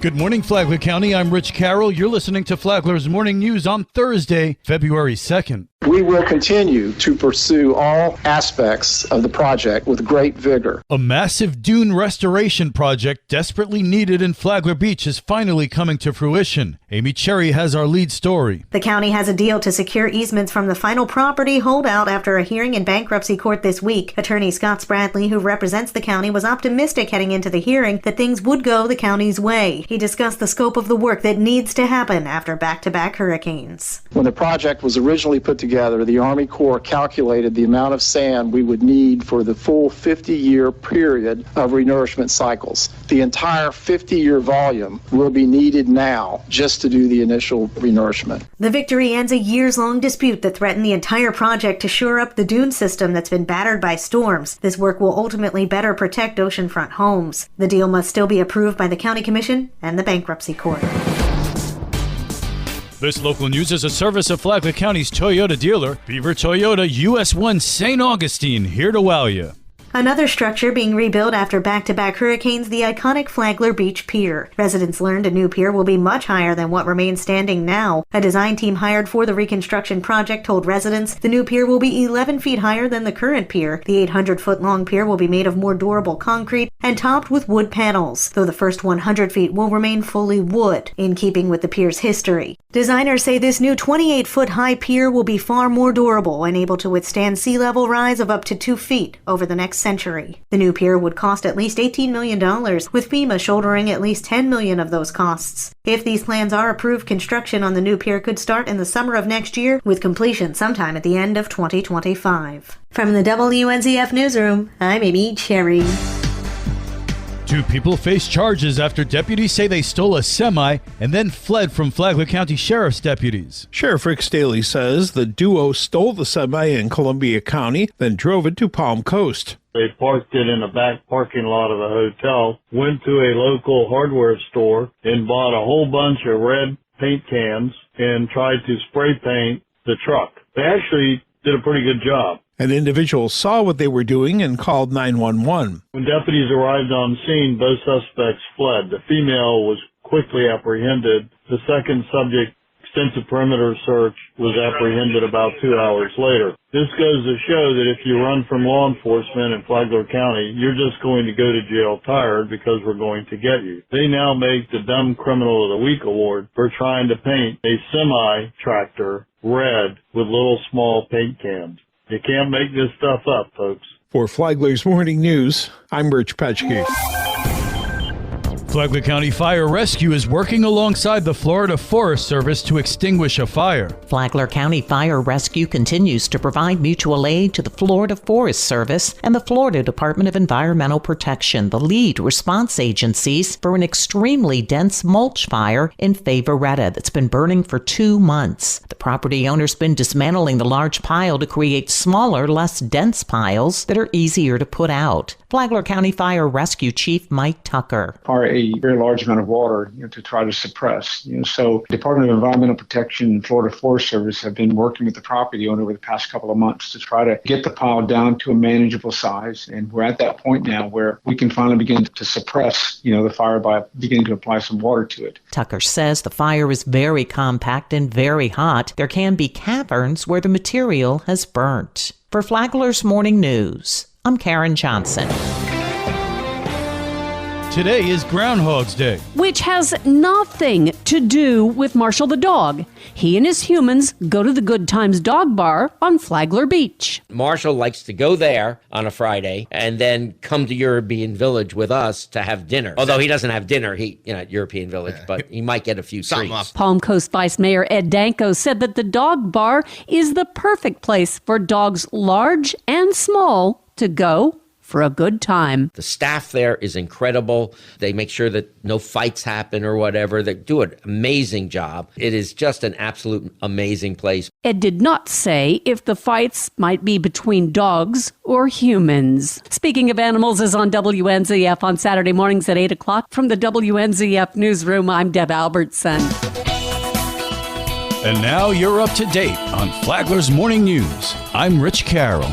Good morning, Flagler County. I'm Rich Carroll. You're listening to Flagler's Morning News on Thursday, February 2nd. We will continue to pursue all aspects of the project with great vigor. A massive dune restoration project desperately needed in Flagler Beach is finally coming to fruition. Amy Cherry has our lead story. The county has a deal to secure easements from the final property holdout after a hearing in bankruptcy court this week. Attorney Scott Spradley, who represents the county, was optimistic heading into the hearing that things would go the county's way. He discussed the scope of the work that needs to happen after back-to-back hurricanes. When the project was originally put together, the Army Corps calculated the amount of sand we would need for the full 50-year period of renourishment cycles. The entire 50-year volume will be needed now just to do the initial renourishment. The victory ends a years-long dispute that threatened the entire project to shore up the dune system that's been battered by storms. This work will ultimately better protect oceanfront homes. The deal must still be approved by the County Commission and the Bankruptcy Court. This local news is a service of Flagler County's Toyota dealer, Beaver Toyota US 1 St. Augustine, here to wow you. Another structure being rebuilt after back-to-back hurricanes, the iconic Flagler Beach Pier. Residents learned a new pier will be much higher than what remains standing now. A design team hired for the reconstruction project told residents the new pier will be 11 feet higher than the current pier. The 800-foot-long pier will be made of more durable concrete and topped with wood panels, though the first 100 feet will remain fully wood, in keeping with the pier's history. Designers say this new 28-foot-high pier will be far more durable and able to withstand sea level rise of up to 2 feet over the next century. The new pier would cost at least $18 million, with FEMA shouldering at least $10 million of those costs. If these plans are approved, construction on the new pier could start in the summer of next year, with completion sometime at the end of 2025. From the WNZF Newsroom, I'm Amy Cherry. 2 people face charges after deputies say they stole a semi and then fled from Flagler County Sheriff's deputies. Sheriff Rick Staley says the duo stole the semi in Columbia County, then drove it to Palm Coast. They parked it in the back parking lot of a hotel, went to a local hardware store and bought a whole bunch of red paint cans and tried to spray paint the truck. They actually did a pretty good job. An individual saw what they were doing and called 911. When deputies arrived on scene, both suspects fled. The female was quickly apprehended. The second subject, extensive perimeter search, was apprehended about 2 hours later. This goes to show that if you run from law enforcement in Flagler County, you're just going to go to jail tired because we're going to get you. They now make the Dumb Criminal of the Week award for trying to paint a semi-tractor red with little small paint cans. You can't make this stuff up, folks. For Flagler's Morning News, I'm Rich Petchke. Flagler County Fire Rescue is working alongside the Florida Forest Service to extinguish a fire. Flagler County Fire Rescue continues to provide mutual aid to the Florida Forest Service and the Florida Department of Environmental Protection, the lead response agencies for an extremely dense mulch fire in Favoretta that's been burning for 2 months. The property owner's been dismantling the large pile to create smaller, less dense piles that are easier to put out. Flagler County Fire Rescue Chief Mike Tucker. A very large amount of water to try to suppress. So Department of Environmental Protection and Florida Forest Service have been working with the property owner over the past couple of months to try to get the pile down to a manageable size. And we're at that point now where we can finally begin to suppress the fire by beginning to apply some water to it. Tucker says the fire is very compact and very hot. There can be caverns where the material has burnt. For Flagler's Morning News, I'm Karen Johnson. Today is Groundhog's Day, which has nothing to do with Marshall the dog. He and his humans go to the Good Times Dog Bar on Flagler Beach. Marshall likes to go there on a Friday and then come to European Village with us to have dinner. Although he doesn't have dinner, at European Village, but he might get a few treats. Palm Coast Vice Mayor Ed Danko said that the dog bar is the perfect place for dogs large and small to go for a good time. The staff there is incredible. They make sure that no fights happen or whatever. They do an amazing job. It is just an absolute amazing place. Ed did not say if the fights might be between dogs or humans. Speaking of Animals is on WNZF on Saturday mornings at 8 o'clock. From the WNZF Newsroom, I'm Deb Albertson. And now you're up to date on Flagler's Morning News. I'm Rich Carroll.